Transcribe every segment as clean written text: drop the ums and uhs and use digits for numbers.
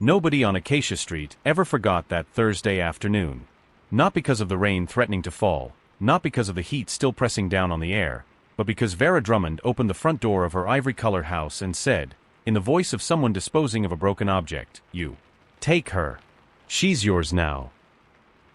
Nobody on Acacia Street ever forgot that Thursday afternoon. Not because of the rain threatening to fall, not because of the heat still pressing down on the air, but because Vera Drummond opened the front door of her ivory-colored house and said, in the voice of someone disposing of a broken object, "You take her. She's yours now."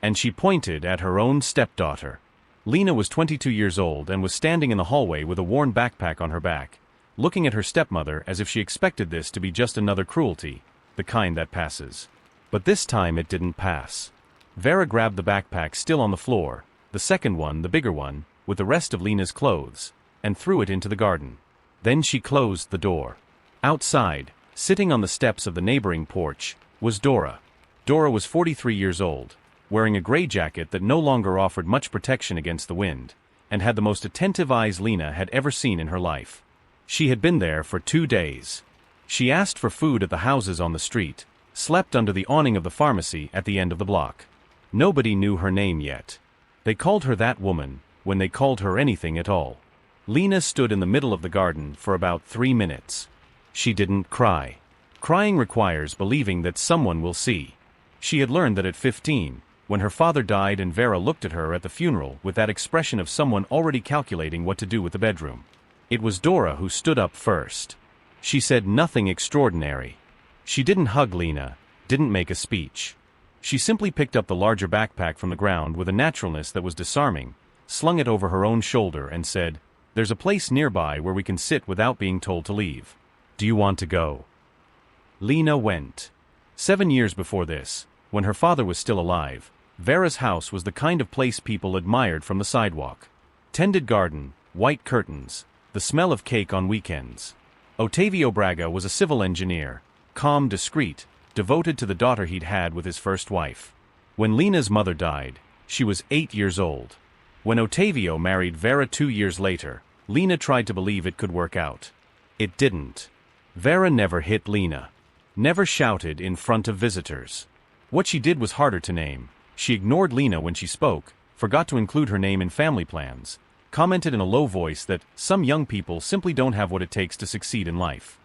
And she pointed at her own stepdaughter. Lena was 22 years old and was standing in the hallway with a worn backpack on her back, looking at her stepmother as if she expected this to be just another cruelty, the kind that passes. But this time it didn't pass. Vera grabbed the backpack still on the floor, the second one, the bigger one, with the rest of Lena's clothes, and threw it into the garden. Then she closed the door. Outside, sitting on the steps of the neighboring porch, was Dora. Dora was 43 years old, wearing a gray jacket that no longer offered much protection against the wind, and had the most attentive eyes Lena had ever seen in her life. She had been there for 2 days. She asked for food at the houses on the street, slept under the awning of the pharmacy at the end of the block. Nobody knew her name yet. They called her that woman, when they called her anything at all. Lena stood in the middle of the garden for about 3 minutes. She didn't cry. Crying requires believing that someone will see. She had learned that at 15, when her father died and Vera looked at her at the funeral with that expression of someone already calculating what to do with the bedroom. It was Dora who stood up first. She said nothing extraordinary. She didn't hug Lena, didn't make a speech. She simply picked up the larger backpack from the ground with a naturalness that was disarming, slung it over her own shoulder and said, "There's a place nearby where we can sit without being told to leave. Do you want to go?" Lena went. 7 years before this, when her father was still alive, Vera's house was the kind of place people admired from the sidewalk. Tended garden, white curtains, the smell of cake on weekends. Ottavio Braga was a civil engineer, calm, discreet, devoted to the daughter he'd had with his first wife. When Lena's mother died, she was 8 years old. When Ottavio married Vera 2 years later, Lena tried to believe it could work out. It didn't. Vera never hit Lena. Never shouted in front of visitors. What she did was harder to name. She ignored Lena when she spoke, forgot to include her name in family plans, commented in a low voice that some young people simply don't have what it takes to succeed in life.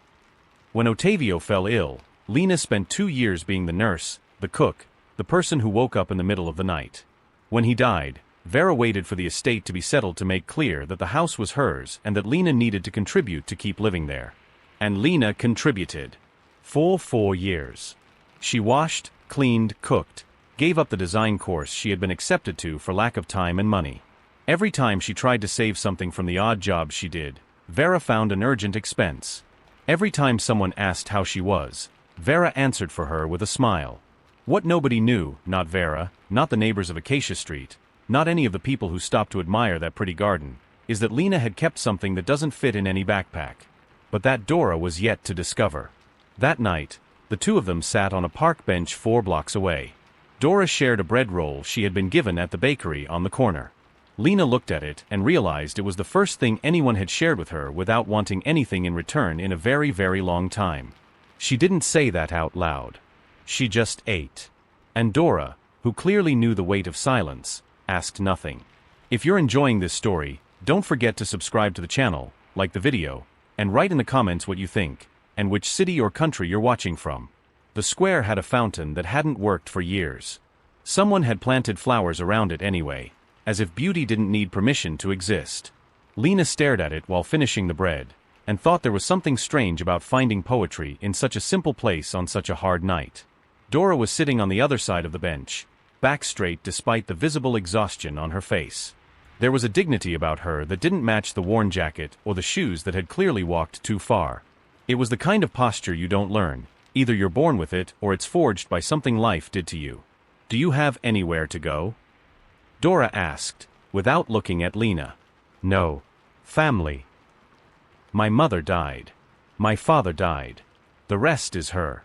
When Ottavio fell ill, Lena spent 2 years being the nurse, the cook, the person who woke up in the middle of the night. When he died, Vera waited for the estate to be settled to make clear that the house was hers and that Lena needed to contribute to keep living there. And Lena contributed. For 4 years. She washed, cleaned, cooked, gave up the design course she had been accepted to for lack of time and money. Every time she tried to save something from the odd jobs she did, Vera found an urgent expense. Every time someone asked how she was, Vera answered for her with a smile. What nobody knew, not Vera, not the neighbors of Acacia Street, not any of the people who stopped to admire that pretty garden, is that Lena had kept something that doesn't fit in any backpack. But that Dora was yet to discover. That night, the two of them sat on a park bench 4 blocks away. Dora shared a bread roll she had been given at the bakery on the corner. Lena looked at it and realized it was the first thing anyone had shared with her without wanting anything in return in a very, very long time. She didn't say that out loud. She just ate. And Dora, who clearly knew the weight of silence, asked nothing. If you're enjoying this story, don't forget to subscribe to the channel, like the video, and write in the comments what you think, and which city or country you're watching from. The square had a fountain that hadn't worked for years. Someone had planted flowers around it anyway, as if beauty didn't need permission to exist. Lena stared at it while finishing the bread, and thought there was something strange about finding poetry in such a simple place on such a hard night. Dora was sitting on the other side of the bench, back straight despite the visible exhaustion on her face. There was a dignity about her that didn't match the worn jacket or the shoes that had clearly walked too far. It was the kind of posture you don't learn. Either you're born with it or it's forged by something life did to you. Do you have anywhere to go? Dora asked, without looking at Lena. No. Family. My mother died. My father died. The rest is her.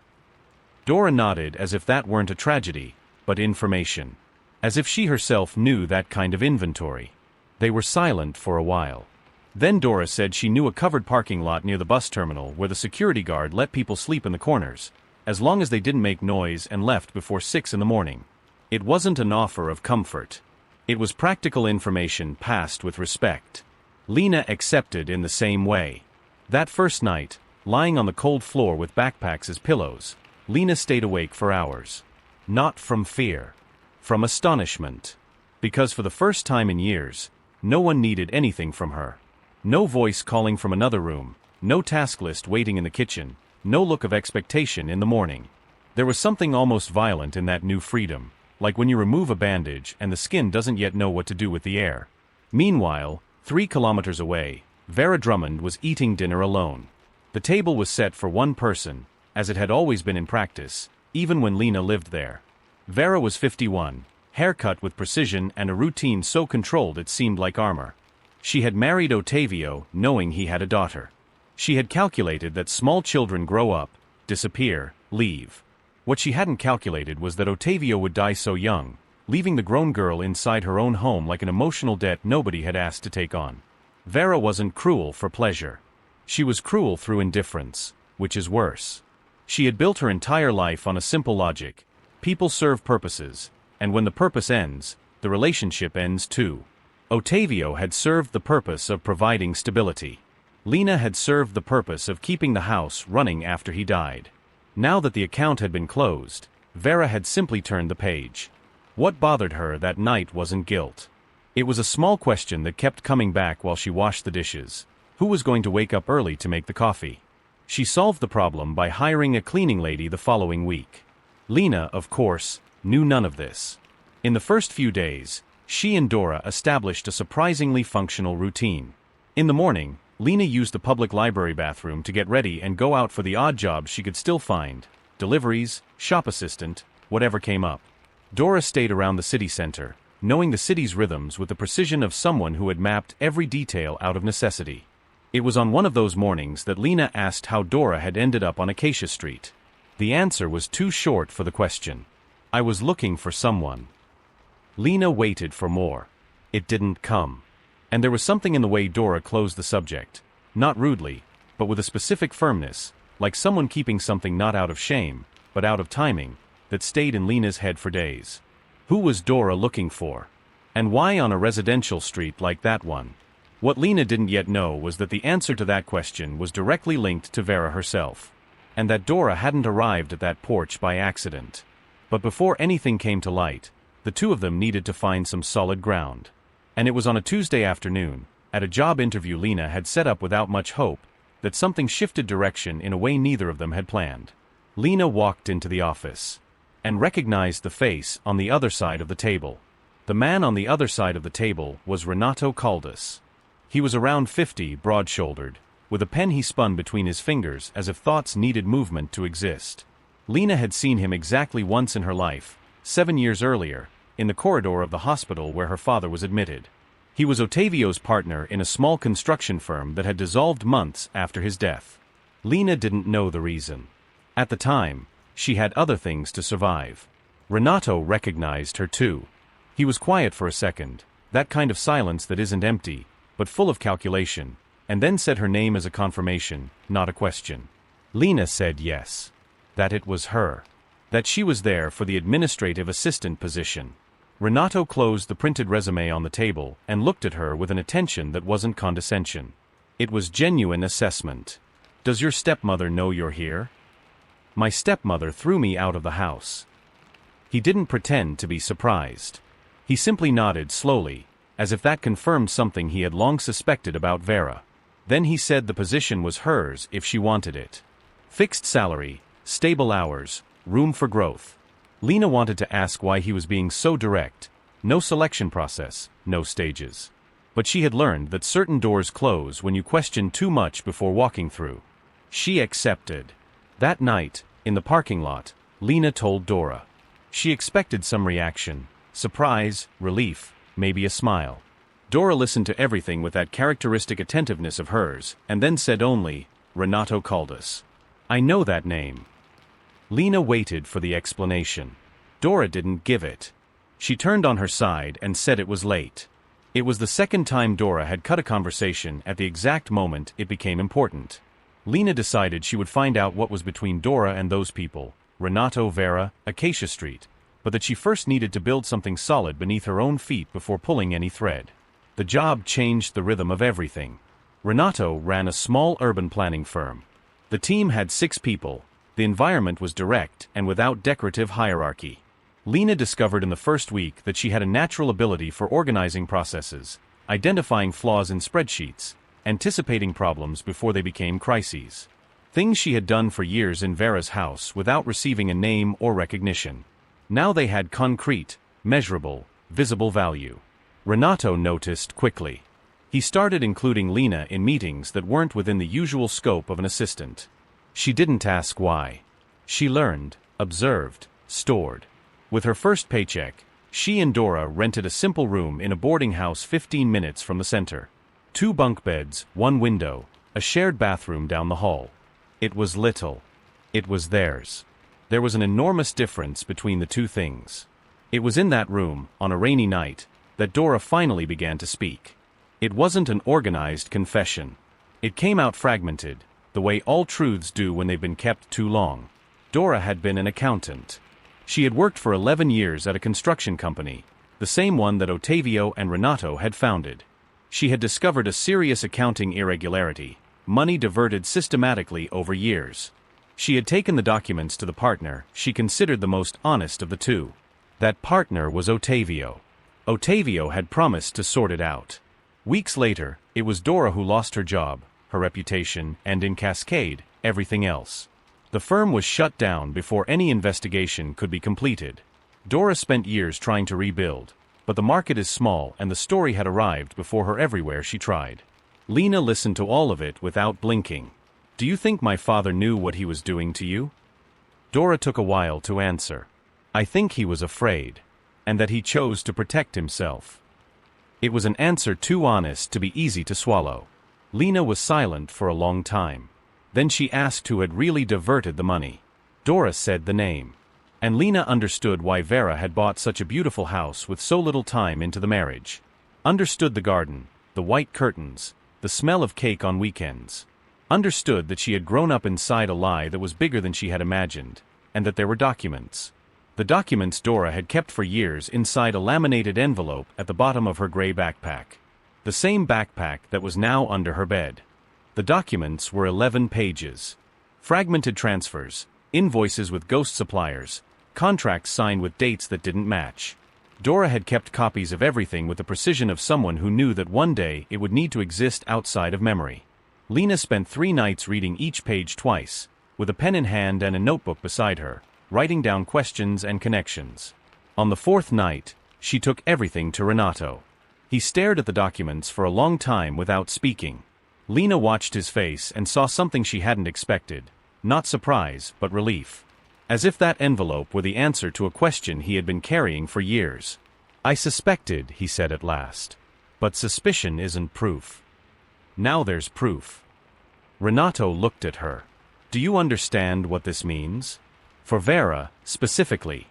Dora nodded as if that weren't a tragedy, but information. As if she herself knew that kind of inventory. They were silent for a while. Then Dora said she knew a covered parking lot near the bus terminal where the security guard let people sleep in the corners, as long as they didn't make noise and left before 6 in the morning. It wasn't an offer of comfort. It was practical information passed with respect. Lena accepted in the same way. That first night, lying on the cold floor with backpacks as pillows, Lena stayed awake for hours. Not from fear. From astonishment. Because for the first time in years, no one needed anything from her. No voice calling from another room, no task list waiting in the kitchen, no look of expectation in the morning. There was something almost violent in that new freedom, like when you remove a bandage and the skin doesn't yet know what to do with the air. Meanwhile, 3 kilometers away, Vera Drummond was eating dinner alone. The table was set for one person, as it had always been in practice, even when Lena lived there. Vera was 51, haircut with precision and a routine so controlled it seemed like armor. She had married Ottavio knowing he had a daughter. She had calculated that small children grow up, disappear, leave. What she hadn't calculated was that Ottavio would die so young, leaving the grown girl inside her own home like an emotional debt nobody had asked to take on. Vera wasn't cruel for pleasure. She was cruel through indifference, which is worse. She had built her entire life on a simple logic. People serve purposes, and when the purpose ends, the relationship ends too. Ottavio had served the purpose of providing stability. Lena had served the purpose of keeping the house running after he died. Now that the account had been closed, Vera had simply turned the page. What bothered her that night wasn't guilt. It was a small question that kept coming back while she washed the dishes. Who was going to wake up early to make the coffee? She solved the problem by hiring a cleaning lady the following week. Lena, of course, knew none of this. In the first few days, she and Dora established a surprisingly functional routine. In the morning, Lena used the public library bathroom to get ready and go out for the odd jobs she could still find, deliveries, shop assistant, whatever came up. Dora stayed around the city center, knowing the city's rhythms with the precision of someone who had mapped every detail out of necessity. It was on one of those mornings that Lena asked how Dora had ended up on Acacia Street. The answer was too short for the question. I was looking for someone. Lena waited for more. It didn't come. And there was something in the way Dora closed the subject, not rudely, but with a specific firmness, like someone keeping something not out of shame, but out of timing, that stayed in Lena's head for days. Who was Dora looking for? And why on a residential street like that one? What Lena didn't yet know was that the answer to that question was directly linked to Vera herself, and that Dora hadn't arrived at that porch by accident. But before anything came to light, the two of them needed to find some solid ground. And it was on a Tuesday afternoon, at a job interview Lena had set up without much hope, that something shifted direction in a way neither of them had planned. Lena walked into the office and recognized the face on the other side of the table. The man on the other side of the table was Renato Caldas. He was around 50, broad-shouldered, with a pen he spun between his fingers as if thoughts needed movement to exist. Lena had seen him exactly once in her life, 7 years earlier, in the corridor of the hospital where her father was admitted. He was Ottavio's partner in a small construction firm that had dissolved months after his death. Lena didn't know the reason. At the time, she had other things to survive. Renato recognized her too. He was quiet for a second, that kind of silence that isn't empty, but full of calculation, and then said her name as a confirmation, not a question. Lena said yes. That it was her. That she was there for the administrative assistant position. Renato closed the printed resume on the table and looked at her with an attention that wasn't condescension. It was genuine assessment. Does your stepmother know you're here? My stepmother threw me out of the house. He didn't pretend to be surprised. He simply nodded slowly, as if that confirmed something he had long suspected about Vera. Then he said the position was hers if she wanted it. Fixed salary, stable hours, room for growth. Lena wanted to ask why he was being so direct. No selection process, no stages. But she had learned that certain doors close when you question too much before walking through. She accepted. That night, in the parking lot, Lena told Dora. She expected some reaction, surprise, relief, maybe a smile. Dora listened to everything with that characteristic attentiveness of hers, and then said only, Renato Caldas. I know that name. Lena waited for the explanation. Dora didn't give it. She turned on her side and said it was late. It was the second time Dora had cut a conversation at the exact moment it became important. Lena decided she would find out what was between Dora and those people, Renato, Vera, Acacia Street, but that she first needed to build something solid beneath her own feet before pulling any thread. The job changed the rhythm of everything. Renato ran a small urban planning firm. The team had 6 people, The environment was direct and without decorative hierarchy. Lena discovered in the first week that she had a natural ability for organizing processes, identifying flaws in spreadsheets, anticipating problems before they became crises. Things she had done for years in Vera's house without receiving a name or recognition. Now they had concrete, measurable, visible value. Renato noticed quickly. He started including Lena in meetings that weren't within the usual scope of an assistant. She didn't ask why. She learned, observed, stored. With her first paycheck, she and Dora rented a simple room in a boarding house 15 minutes from the center. 2 bunk beds, 1 window, a shared bathroom down the hall. It was little. It was theirs. There was an enormous difference between the two things. It was in that room, on a rainy night, that Dora finally began to speak. It wasn't an organized confession. It came out fragmented, the way all truths do when they've been kept too long. Dora had been an accountant. She had worked for 11 years at a construction company, the same one that Ottavio and Renato had founded. She had discovered a serious accounting irregularity, money diverted systematically over years. She had taken the documents to the partner she considered the most honest of the two. That partner was Ottavio. Ottavio had promised to sort it out. Weeks later, it was Dora who lost her job, her reputation, and in cascade, everything else. The firm was shut down before any investigation could be completed. Dora spent years trying to rebuild, but the market is small and the story had arrived before her everywhere she tried. Lena listened to all of it without blinking. "Do you think my father knew what he was doing to you?" Dora took a while to answer. "I think he was afraid, and that he chose to protect himself." It was an answer too honest to be easy to swallow. Lena was silent for a long time. Then she asked who had really diverted the money. Dora said the name. And Lena understood why Vera had bought such a beautiful house with so little time into the marriage. Understood the garden, the white curtains, the smell of cake on weekends. Understood that she had grown up inside a lie that was bigger than she had imagined, and that there were documents. The documents Dora had kept for years inside a laminated envelope at the bottom of her gray backpack. The same backpack that was now under her bed. The documents were 11 pages. Fragmented transfers, invoices with ghost suppliers, contracts signed with dates that didn't match. Dora had kept copies of everything with the precision of someone who knew that one day it would need to exist outside of memory. Lena spent 3 nights reading each page twice, with a pen in hand and a notebook beside her, writing down questions and connections. On the 4th night, she took everything to Renato. He stared at the documents for a long time without speaking. Lena watched his face and saw something she hadn't expected, not surprise, but relief. As if that envelope were the answer to a question he had been carrying for years. "I suspected," he said at last. "But suspicion isn't proof. Now there's proof." Renato looked at her. "Do you understand what this means? For Vera, specifically."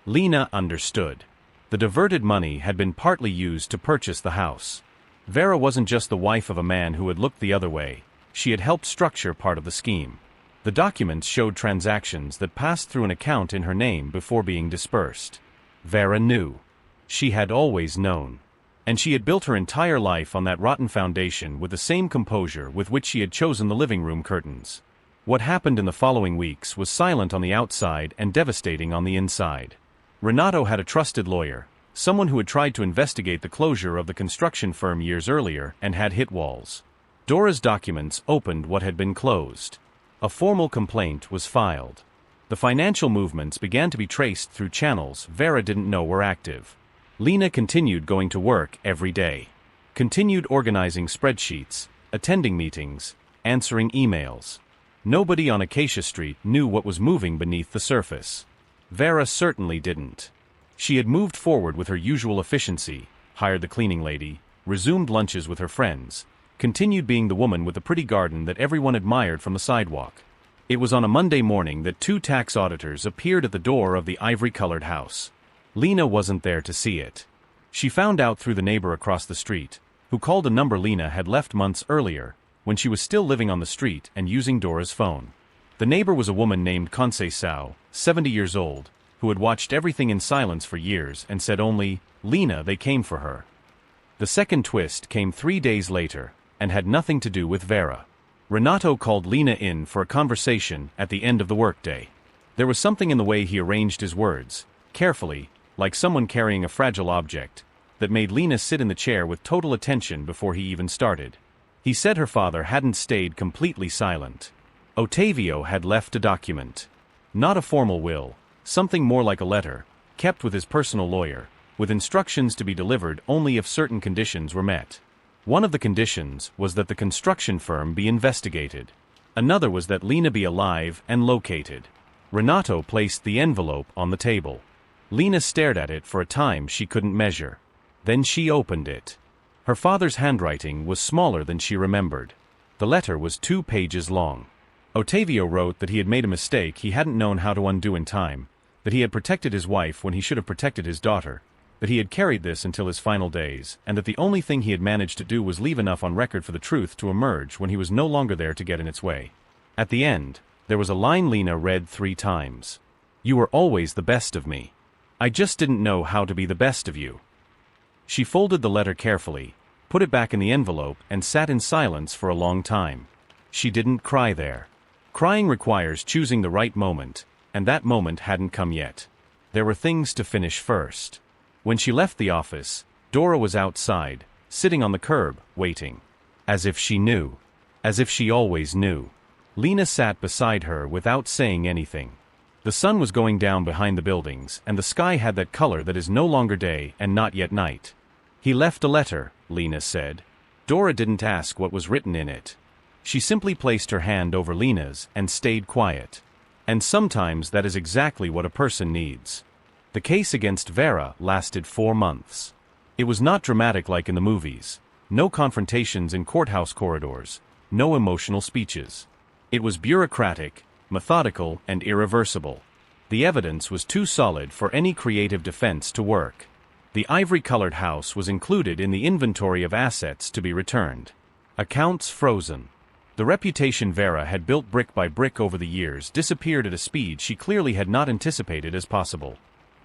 Lena understood. The diverted money had been partly used to purchase the house. Vera wasn't just the wife of a man who had looked the other way, she had helped structure part of the scheme. The documents showed transactions that passed through an account in her name before being dispersed. Vera knew. She had always known. And she had built her entire life on that rotten foundation with the same composure with which she had chosen the living room curtains. What happened in the following weeks was silent on the outside and devastating on the inside. Renato had a trusted lawyer, someone who had tried to investigate the closure of the construction firm years earlier and had hit walls. Dora's documents opened what had been closed. A formal complaint was filed. The financial movements began to be traced through channels Vera didn't know were active. Lena continued going to work every day. Continued organizing spreadsheets, attending meetings, answering emails. Nobody on Acacia Street knew what was moving beneath the surface. Vera certainly didn't. She had moved forward with her usual efficiency, hired the cleaning lady, resumed lunches with her friends, continued being the woman with the pretty garden that everyone admired from the sidewalk. It was on a Monday morning that 2 tax auditors appeared at the door of the ivory-colored house. Lena wasn't there to see it. She found out through the neighbor across the street, who called a number Lena had left months earlier, when she was still living on the street and using Dora's phone. The neighbor was a woman named Conceição, 70 years old, who had watched everything in silence for years and said only, "Lena, they came for her." The second twist came 3 days later, and had nothing to do with Vera. Renato called Lena in for a conversation at the end of the workday. There was something in the way he arranged his words, carefully, like someone carrying a fragile object, that made Lena sit in the chair with total attention before he even started. He said her father hadn't stayed completely silent. Ottavio had left a document. Not a formal will, something more like a letter, kept with his personal lawyer, with instructions to be delivered only if certain conditions were met. One of the conditions was that the construction firm be investigated. Another was that Lena be alive and located. Renato placed the envelope on the table. Lena stared at it for a time she couldn't measure. Then she opened it. Her father's handwriting was smaller than she remembered. The letter was 2 pages long. Ottavio wrote that he had made a mistake he hadn't known how to undo in time, that he had protected his wife when he should have protected his daughter, that he had carried this until his final days, and that the only thing he had managed to do was leave enough on record for the truth to emerge when he was no longer there to get in its way. At the end, there was a line Lena read 3 times. "You were always the best of me. I just didn't know how to be the best of you." She folded the letter carefully, put it back in the envelope, and sat in silence for a long time. She didn't cry there. Crying requires choosing the right moment, and that moment hadn't come yet. There were things to finish first. When she left the office, Dora was outside, sitting on the curb, waiting. As if she knew. As if she always knew. Lena sat beside her without saying anything. The sun was going down behind the buildings, and the sky had that color that is no longer day and not yet night. "He left a letter," Lena said. Dora didn't ask what was written in it. She simply placed her hand over Lena's and stayed quiet. And sometimes that is exactly what a person needs. The case against Vera lasted 4 months. It was not dramatic like in the movies. No confrontations in courthouse corridors. No emotional speeches. It was bureaucratic, methodical, and irreversible. The evidence was too solid for any creative defense to work. The ivory-colored house was included in the inventory of assets to be returned. Accounts frozen. The reputation Vera had built brick by brick over the years disappeared at a speed she clearly had not anticipated as possible.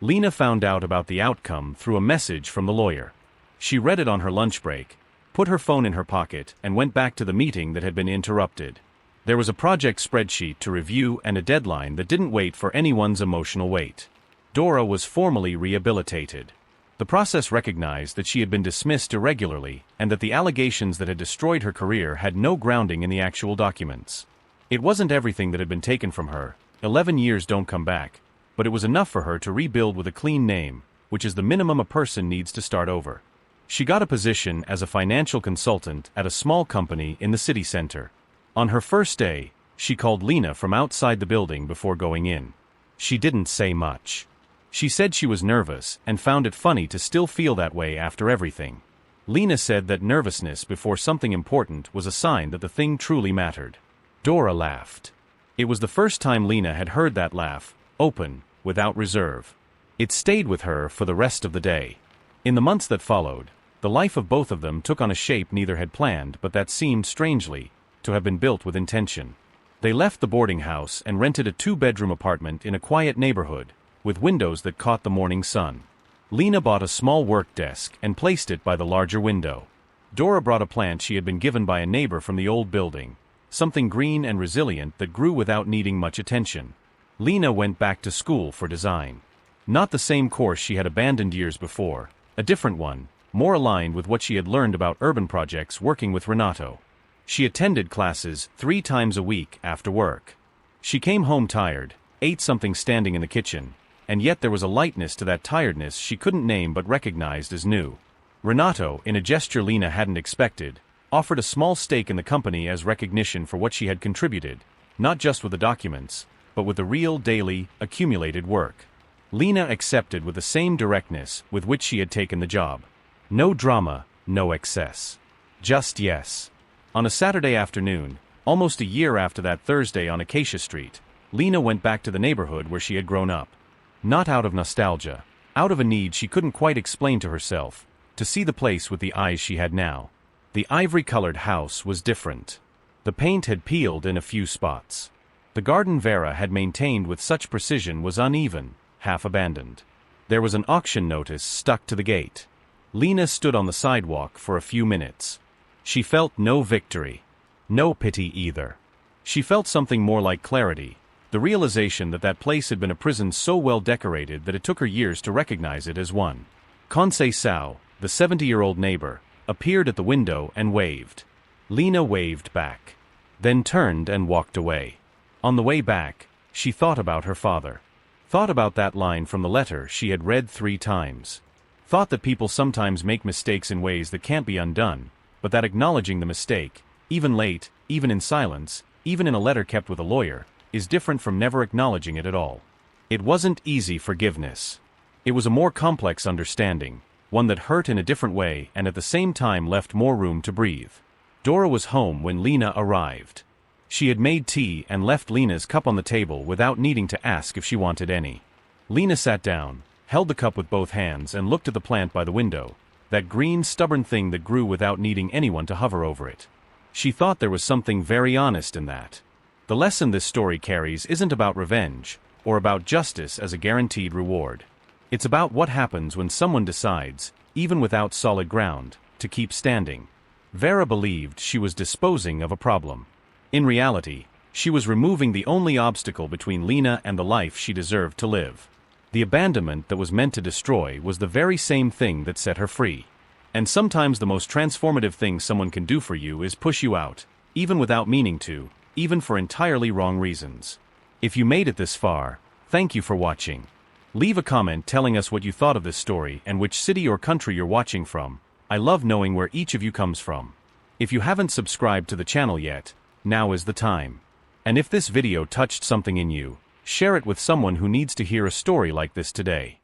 Lena found out about the outcome through a message from the lawyer. She read it on her lunch break, put her phone in her pocket, and went back to the meeting that had been interrupted. There was a project spreadsheet to review and a deadline that didn't wait for anyone's emotional weight. Dora was formally rehabilitated. The process recognized that she had been dismissed irregularly and that the allegations that had destroyed her career had no grounding in the actual documents. It wasn't everything that had been taken from her. 11 years don't come back. But it was enough for her to rebuild with a clean name, which is the minimum a person needs to start over. She got a position as a financial consultant at a small company in the city center. On her first day, she called Lena from outside the building before going in. She didn't say much. She said she was nervous and found it funny to still feel that way after everything. Lena said that nervousness before something important was a sign that the thing truly mattered. Dora laughed. It was the first time Lena had heard that laugh, open, without reserve. It stayed with her for the rest of the day. In the months that followed, the life of both of them took on a shape neither had planned but that seemed, strangely, to have been built with intention. They left the boarding house and rented a 2-bedroom apartment in a quiet neighborhood, with windows that caught the morning sun. Lena bought a small work desk and placed it by the larger window. Dora brought a plant she had been given by a neighbor from the old building, something green and resilient that grew without needing much attention. Lena went back to school for design. Not the same course she had abandoned years before, a different one, more aligned with what she had learned about urban projects working with Renato. She attended classes 3 times a week after work. She came home tired, ate something standing in the kitchen, and yet there was a lightness to that tiredness she couldn't name but recognized as new. Renato, in a gesture Lena hadn't expected, offered a small stake in the company as recognition for what she had contributed, not just with the documents, but with the real daily, accumulated work. Lena accepted with the same directness with which she had taken the job. No drama, no excess. Just yes. On a Saturday afternoon, almost a year after that Thursday on Acacia Street, Lena went back to the neighborhood where she had grown up. Not out of nostalgia, out of a need she couldn't quite explain to herself, to see the place with the eyes she had now. The ivory-colored house was different. The paint had peeled in a few spots. The garden Vera had maintained with such precision was uneven, half abandoned. There was an auction notice stuck to the gate. Lena stood on the sidewalk for a few minutes. She felt no victory. No pity either. She felt something more like clarity, the realization that that place had been a prison so well decorated that it took her years to recognize it as one. Conseil Sao, the 70-year-old neighbor, appeared at the window and waved. Lena waved back, then turned and walked away. On the way back, she thought about her father. Thought about that line from the letter she had read 3 times. Thought that people sometimes make mistakes in ways that can't be undone, but that acknowledging the mistake, even late, even in silence, even in a letter kept with a lawyer, is different from never acknowledging it at all. It wasn't easy forgiveness. It was a more complex understanding, one that hurt in a different way and at the same time left more room to breathe. Dora was home when Lena arrived. She had made tea and left Lena's cup on the table without needing to ask if she wanted any. Lena sat down, held the cup with both hands and looked at the plant by the window, that green, stubborn thing that grew without needing anyone to hover over it. She thought there was something very honest in that. The lesson this story carries isn't about revenge, or about justice as a guaranteed reward. It's about what happens when someone decides, even without solid ground, to keep standing. Vera believed she was disposing of a problem. In reality, she was removing the only obstacle between Lena and the life she deserved to live. The abandonment that was meant to destroy was the very same thing that set her free. And sometimes the most transformative thing someone can do for you is push you out, even without meaning to, even for entirely wrong reasons. If you made it this far, thank you for watching. Leave a comment telling us what you thought of this story and which city or country you're watching from. I love knowing where each of you comes from. If you haven't subscribed to the channel yet, now is the time. And if this video touched something in you, share it with someone who needs to hear a story like this today.